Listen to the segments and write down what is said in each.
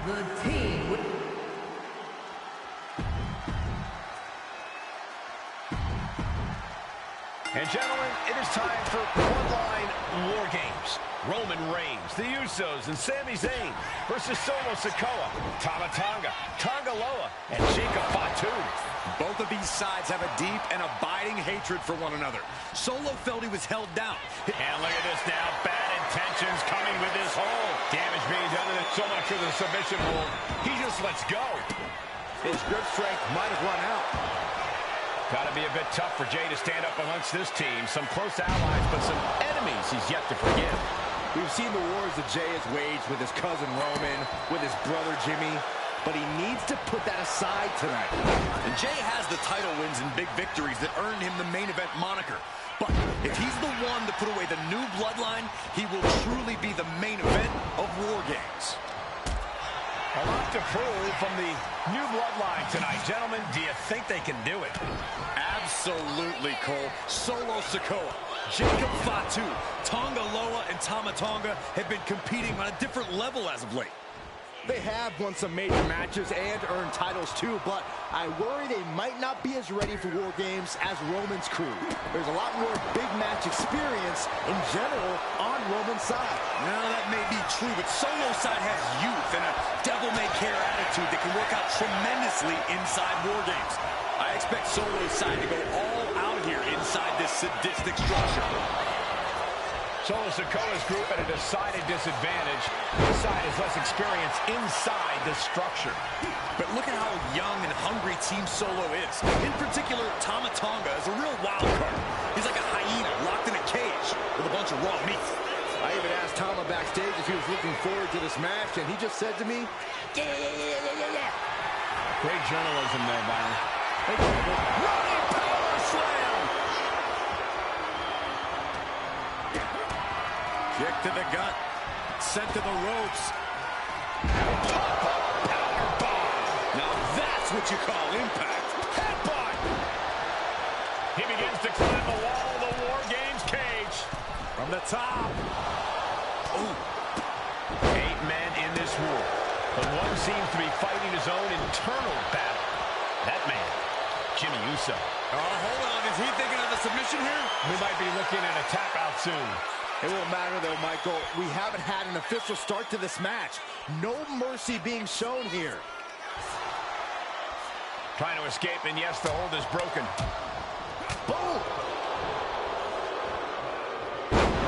The team with... And gentlemen, it is time for Bloodline War Games. Roman Reigns, the Usos, and Sami Zayn versus Solo Sikoa, Tama Tonga, Tonga Loa, and Jacob Fatu. Both of these sides have a deep and abiding hatred for one another. Solo felt he was held down. And look at this now, bad intentions coming with this hold. Damage being done to so much for the submission hold. He just lets go. His grip strength might have run out. Got to be a bit tough for Jay to stand up amongst this team. Some close allies, but some enemies he's yet to forgive. We've seen the wars that Jay has waged with his cousin Roman, with his brother Jimmy, but he needs to put that aside tonight. And Jay has the title wins and big victories that earned him the main event moniker. But if he's the one to put away the new bloodline, he will truly be the main event of War Games. A lot to prove from the new bloodline tonight. Gentlemen, do you think they can do it? Absolutely, Cole. Solo Sikoa, Jacob Fatu, Tonga Loa, and Tama Tonga have been competing on a different level as of late. They have won some major matches and earned titles too, but I worry they might not be as ready for War Games as Roman's crew. There's a lot more big match experience in general on Roman's side. Now that may be true, but Solo's side has youth and a devil-may-care attitude that can work out tremendously inside War Games. I expect Solo's side to go all out here inside this sadistic structure. Solo Sikoa's group at a decided disadvantage. This side has less experience inside the structure. But look at how young and hungry Team Solo is. In particular, Tama Tonga is a real wild card. He's like a hyena locked in a cage with a bunch of raw meat. I even asked Tama backstage if he was looking forward to this match, and he just said to me, yeah. Great journalism there, Byron. Running power slam! Kick to the gut, sent to the ropes. Powerbomb. Now that's what you call impact. Headbutt. He begins to climb the wall of the War Games cage. From the top. Ooh. 8 men in this war, but one seems to be fighting his own internal battle. That man, Jimmy Uso. Hold on, is he thinking of a submission here? We might be looking at a tap out soon. It won't matter, though, Michael. We haven't had an official start to this match. No mercy being shown here. Trying to escape, and yes, the hold is broken. Boom!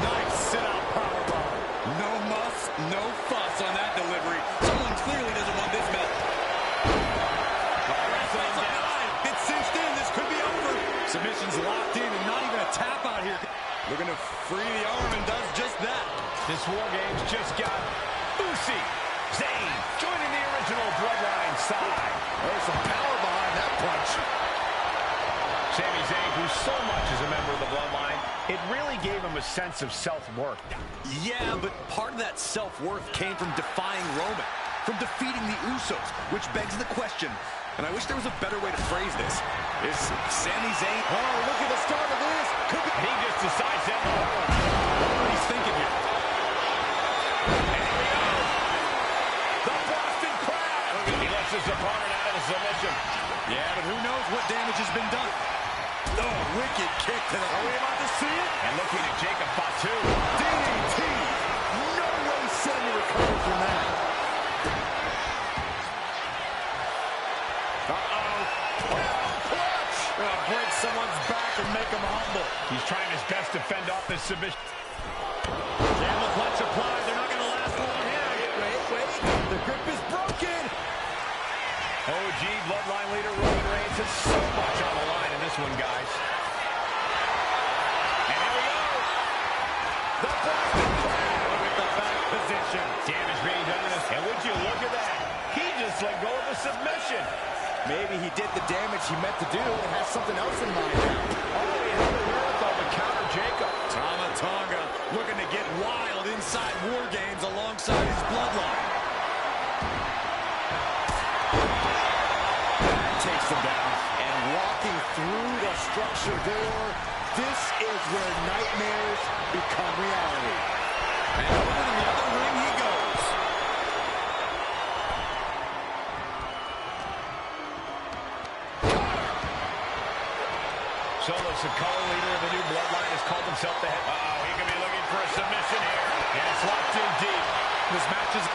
Nice sit-out powerbomb. No muss, no fuss on that delivery. Someone clearly doesn't want this match. It's cinched in. This could be over. Submission's locked in, and not even a tap out here. Looking to free the arm and does just that. This War Games just got Usi, Zayn, joining the original Bloodline side. There's some power behind that punch. Sami Zayn, who so much is a member of the Bloodline, it really gave him a sense of self-worth. Yeah, but part of that self-worth came from defying Roman, from defeating the Usos, which begs the question, and I wish there was a better way to phrase this. Is Sami Zayn... Oh, look at the start of this. Could be... He just decides that. I wonder what he's thinking here. And here we go. The Boston Crab. He lets his opponent out of the submission. Yeah, but who knows what damage has been done. Oh, wicked kick to the... Are we about to see it? And looking at Jacob Fatu. DDT. No way Sami recovered from that. Break someone's back and make him humble. He's trying his best to fend off this submission. Camel clutch applied. They're not going to last long here. Wait. The grip is broken. OG Bloodline leader Roman Reigns has so much on the line in this one, guys. And here we go. The Boston Crab With the back position. Damage being done to this. And would you look at that? He just let go of the submission. Maybe he did the damage he meant to do and has something else in mind now. Oh, he had the wherewithal to counter Jacob. Tama Tonga looking to get wild inside War Games alongside his bloodline. That takes him down. And walking through the structure door, this is where nightmares become reality. And over to the other ring he goes. Solo Sikoa, leader of the new bloodline, has called himself the head. Uh-oh, he could be looking for a submission here. And it's locked in deep. This match is...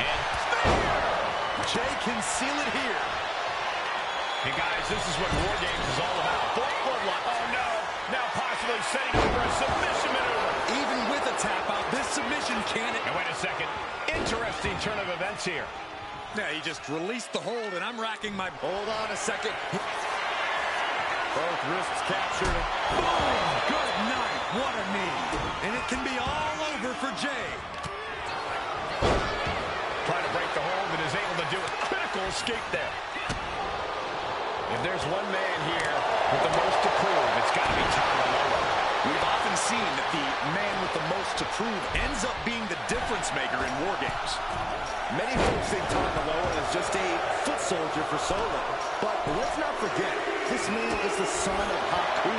And Jay can seal it here. Hey, guys, this is what War Games is all about. Full bloodline. Oh, no. Now possibly setting up for a submission maneuver. Even with a tap out, this submission can't... And wait a second. Interesting turn of events here. Yeah, he just released the hold, and I'm racking my... Hold on a second. Both wrists captured. Boom! Good night. What a knee. And it can be all over for Jay. Trying to break the hold and is able to do it. Critical escape there. If there's one man here with the most to prove, it's got to be Tonga Loa. We've often seen that the man with the most to prove ends up being the difference maker in War Games. Many folks think Tonga Loa is just a foot soldier for Solo. But let's not forget, this man is the son of Haku.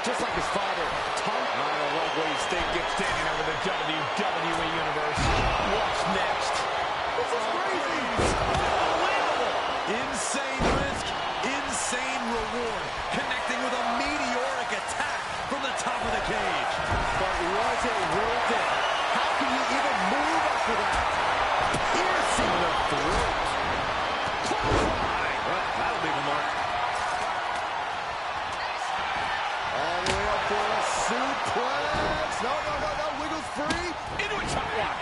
Just like his father, Tonga. I don't love what he's thinking, standing over the WWE Universe. What's next? This is crazy. Unbelievable. Insane risk, insane reward. Connecting with a meteoric attack from the top of the cage. But was it worth it? How can you even move after that? Piercing the throat. Clothesline. Well, that'll leave a mark. All the way up for a suplex. No. Wiggles free. Into a top lock.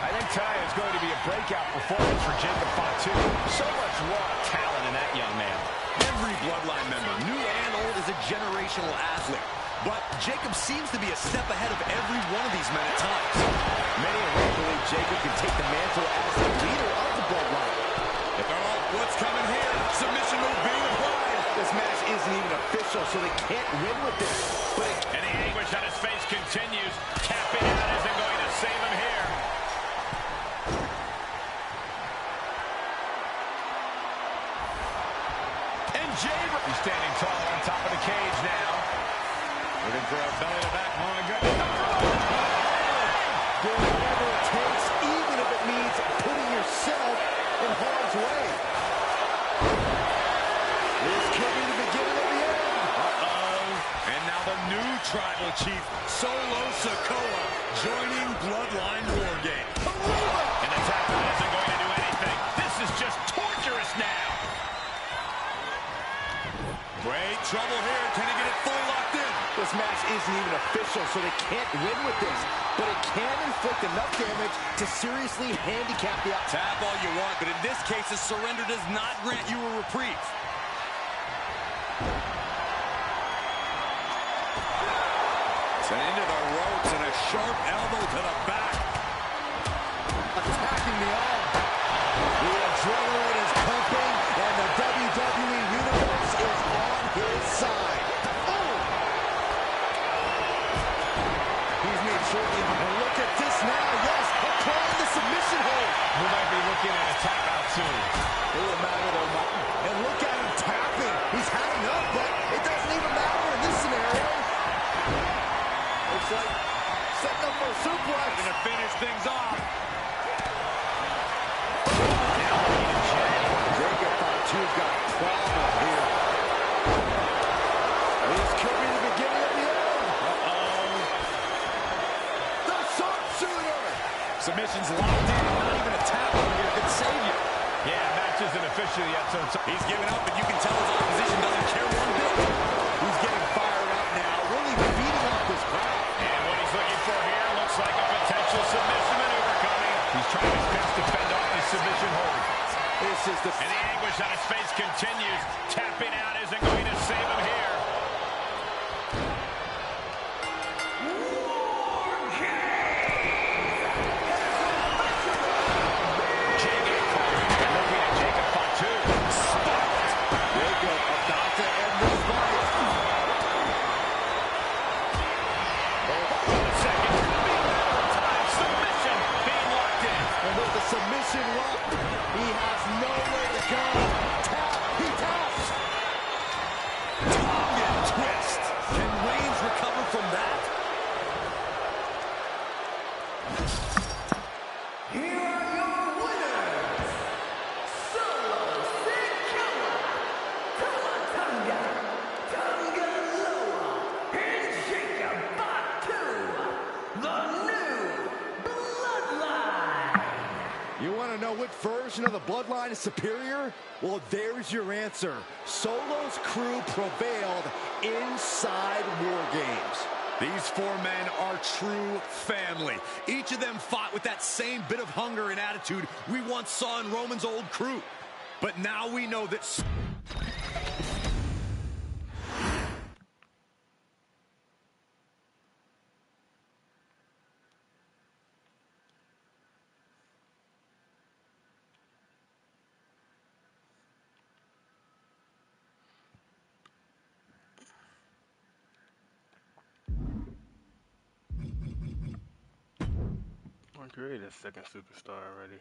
I think tonight is going to be a breakout performance for Jacob Fatu. So much raw talent in that young man. Every Bloodline member, new and old, is a generational athlete. But Jacob seems to be a step ahead of every one of these men at times. Many already believe Jacob can take the mantle as the leader of the Bloodline. What's coming here? Submission move being applied. This match isn't even official, so they can't win with this. And the anguish on his face continues. Tapping out isn't going to save him here. And Jay, he's standing tall on top of the cage now. Looking for a belly to back. Oh my goodness. Doing whatever it takes, even if it means putting yourself in harm's way. This could be the beginning of the end. And now the new tribal chief, Solo Sikoa, joining Bloodline War Games. And the tap out isn't going to do anything. This is just torturous now. Great trouble here. Can he get it fully locked in? This match isn't even official, so they can't win with this. But it can inflict enough damage to seriously handicap the outside. Tap all you want, but in this case, a surrender does not grant you a reprieve. Sent into the ropes and a sharp elbow to the back. Attacking the arm. The adrenaline is pumping, and the WWE Universe is on his side. Oh! He's made sure, and look at this now. Yes, applying the submission hold. We might be looking at a tap out soon. It won't matter though, Martin. And look at him tapping. He's had enough, but it doesn't even matter in this scenario. Looks like setting up for a suplex. Going to finish things off. Jacob Fatu's got a problem here. This could be the beginning of the end. The sharpshooter. Submission's locked in. Not even a tap over here could save you. Yeah, match isn't official yet, so He's giving up, and you can tell his opposition doesn't care one bit. He's getting fired up now, really feeding off this crowd. And what he's looking for here looks like a potential submission maneuver coming. He's trying his best to fend off his submission hold. This is the... And the anguish on his face continues. Tapping out isn't going to save him here. Jacob Fatu. Jacob about to end this fight. Second. Time submission being locked in. And with the submission lock, he has nowhere to go. Tap, he taps. Tongan twist. Can Reigns recover from that? Here are your winners, Solo Sikoa, You want to know which version of the bloodline is superior? Well, there's your answer. Solo's crew prevailed inside War Games. These four men are true family. Each of them fought with that same bit of hunger and attitude we once saw in Roman's old crew. But now we know that... I created a second superstar already.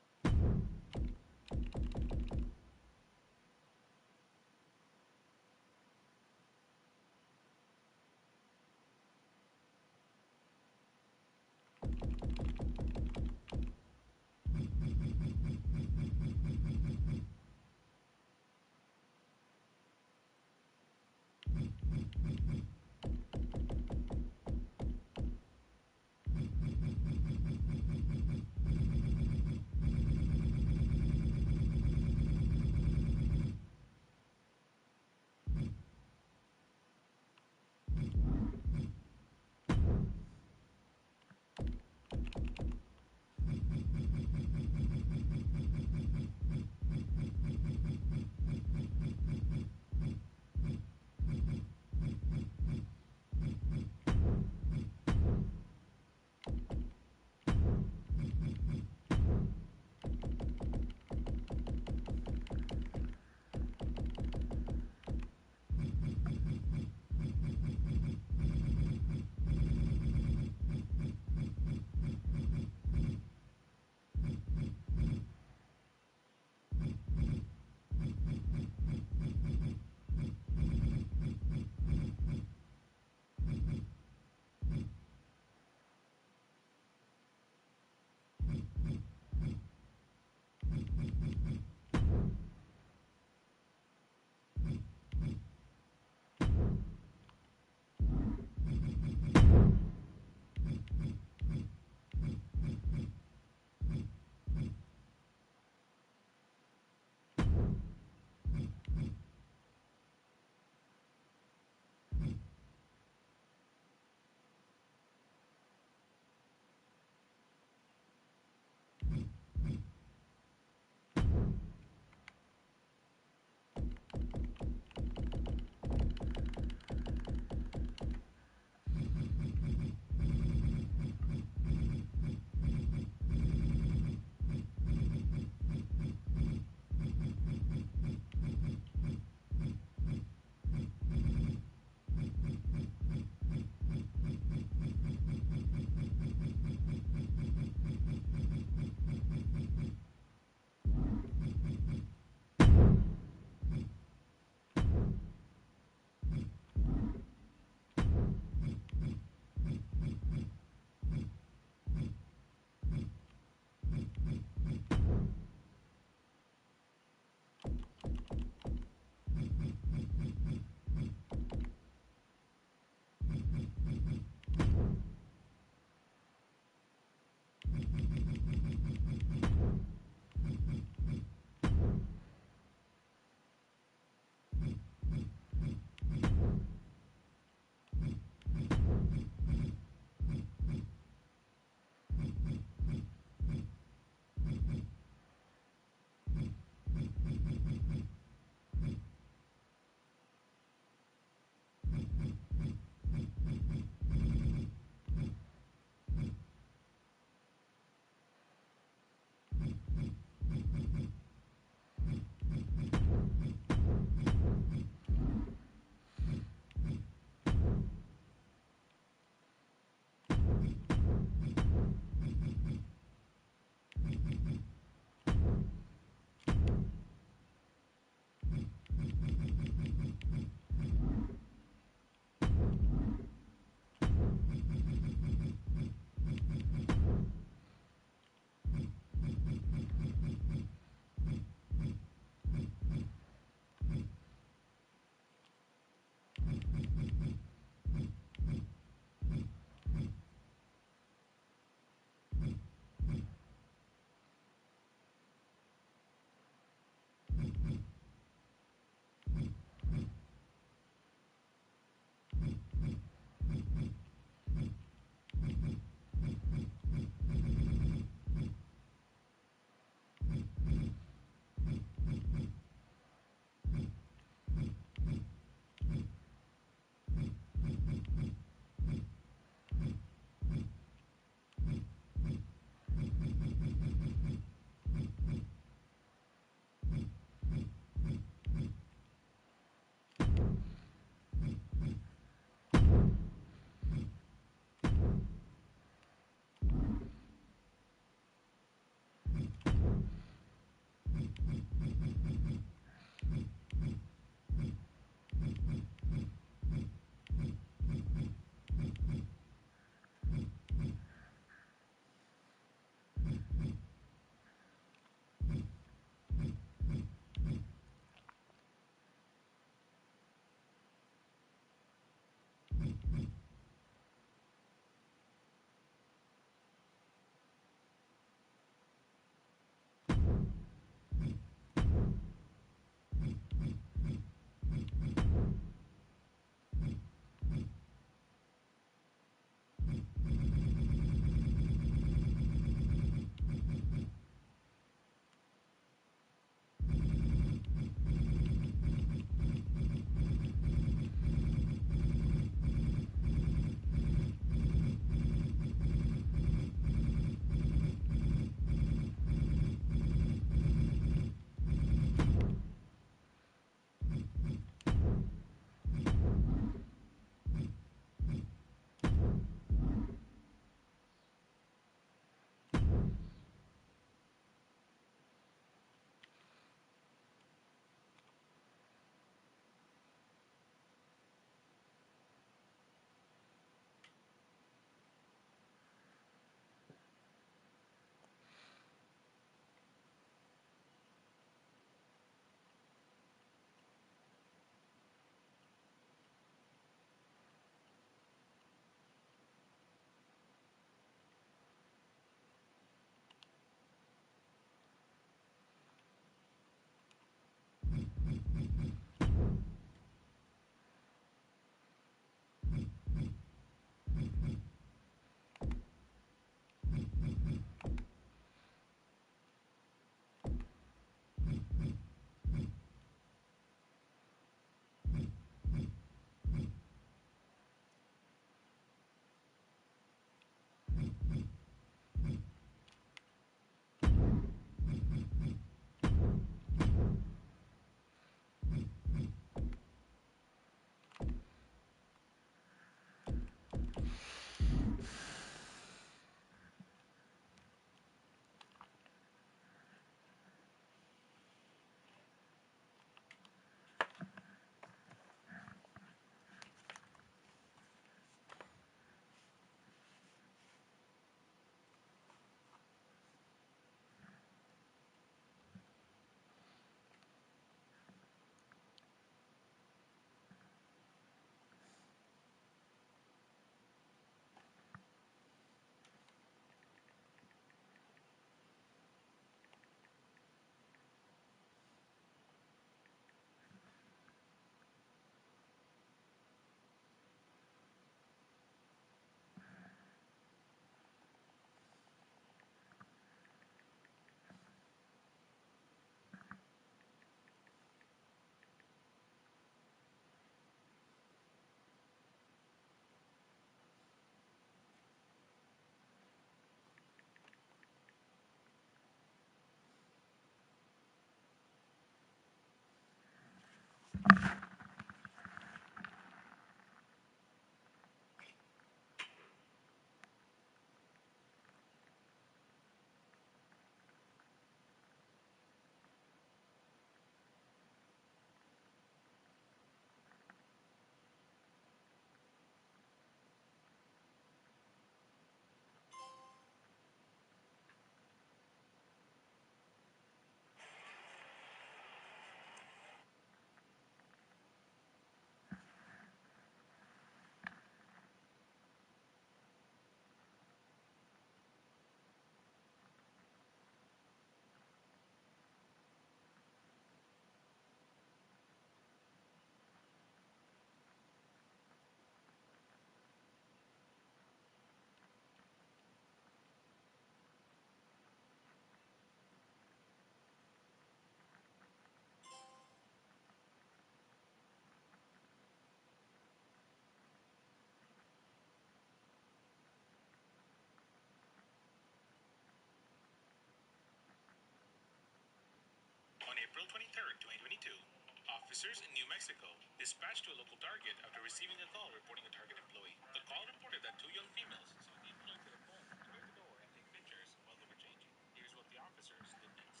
officers in New Mexico dispatched to a local target after receiving a call reporting a target employee. The call reported that two young females saw the employee to the phone, clear the door, and take pictures while they were changing. Here's what the officers did next.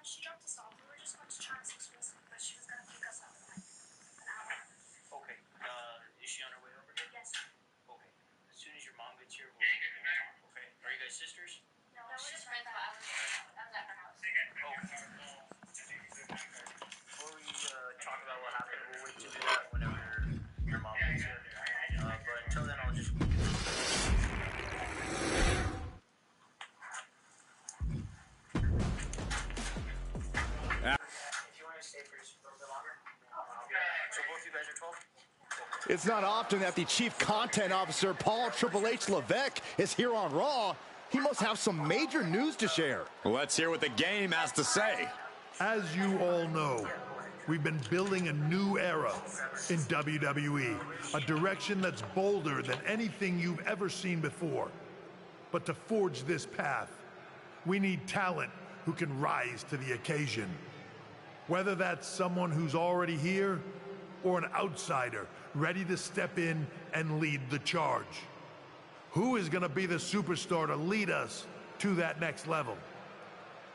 She dropped us off. We were just going to Charles' but she was going to pick us up in like an hour. Okay. Is she on her way over here? Yes. Okay. As soon as your mom gets here, we'll talk, okay? Are you guys sisters? No, we're just friends, but I was at her house. Before we talk about what happened, we'll wait to do that whenever your mom gets here. But until then, I'll just... So both you guys are 12? It's not often that the Chief Content Officer, Paul Triple H Levesque, is here on Raw. He must have some major news to share. Let's hear what the game has to say. As you all know, we've been building a new era in WWE, a direction that's bolder than anything you've ever seen before. But to forge this path, we need talent who can rise to the occasion. Whether that's someone who's already here or an outsider ready to step in and lead the charge. Who is going to be the superstar to lead us to that next level?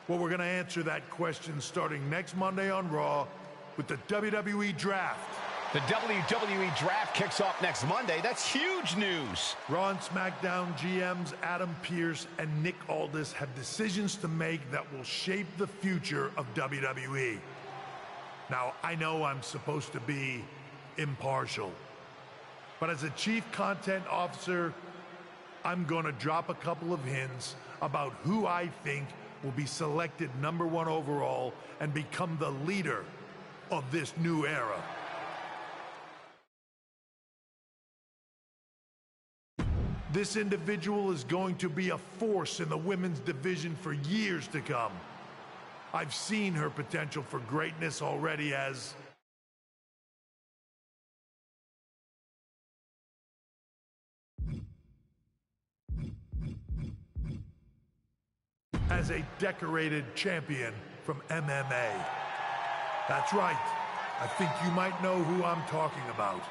Well, we're going to answer that question starting next Monday on Raw with the WWE Draft. The WWE Draft kicks off next Monday. That's huge news. Raw and SmackDown GMs Adam Pearce and Nick Aldis have decisions to make that will shape the future of WWE. Now, I know I'm supposed to be impartial, but as a Chief Content Officer, I'm going to drop a couple of hints about who I think will be selected #1 overall and become the leader of this new era. This individual is going to be a force in the women's division for years to come. I've seen her potential for greatness already as a decorated champion from MMA. That's right. I think you might know who I'm talking about.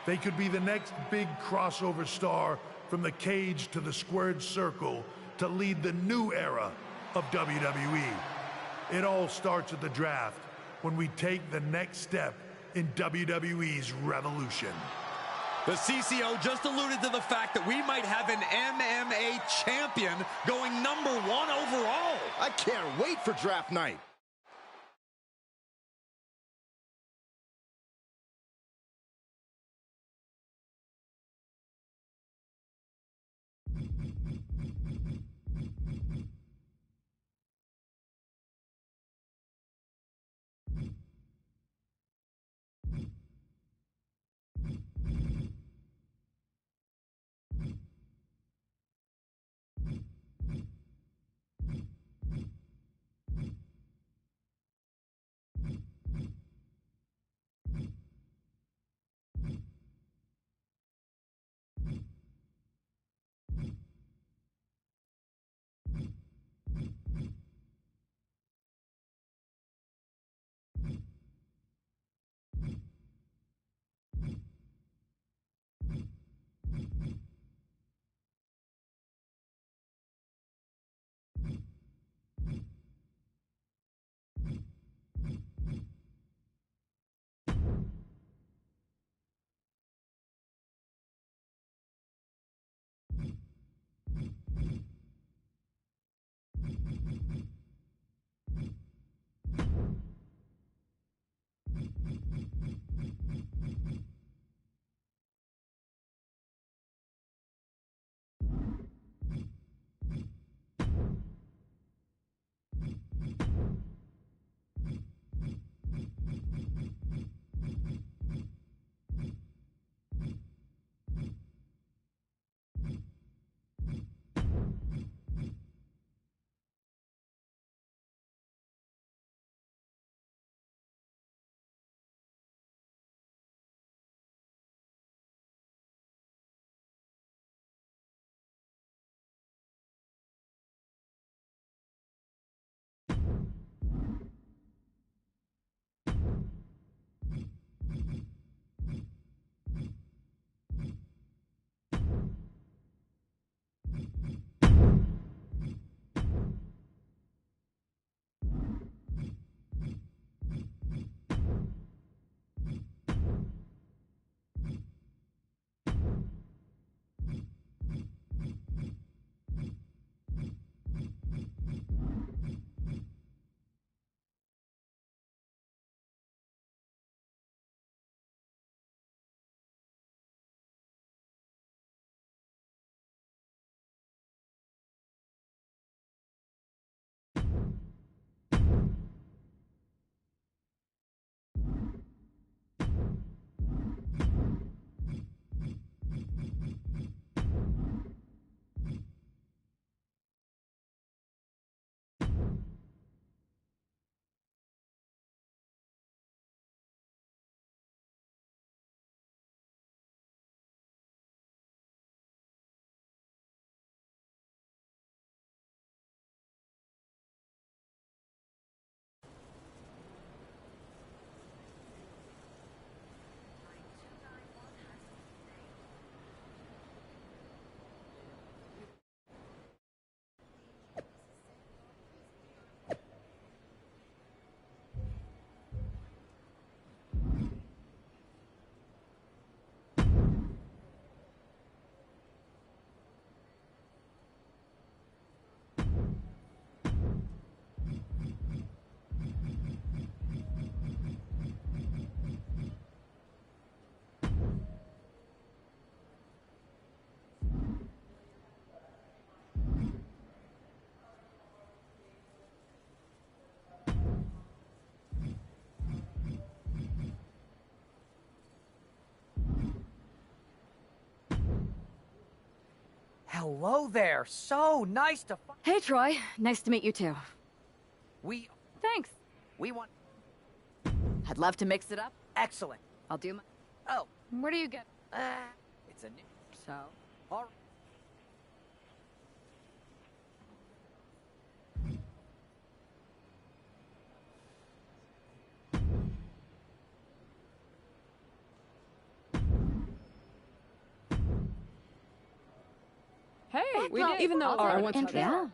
They could be the next big crossover star from the cage to the squared circle to lead the new era of WWE. It all starts at the draft when we take the next step in WWE's revolution. The CCO just alluded to the fact that we might have an MMA champion going #1 overall. I can't wait for draft night. Hello there. So nice to Hey, Troy. Nice to meet you, too. We... Thanks. We want... I'd love to mix it up. Excellent. I'll do my... Oh. Where do you get... It's a new... So? All right. Hey, we did. Even though our Yeah.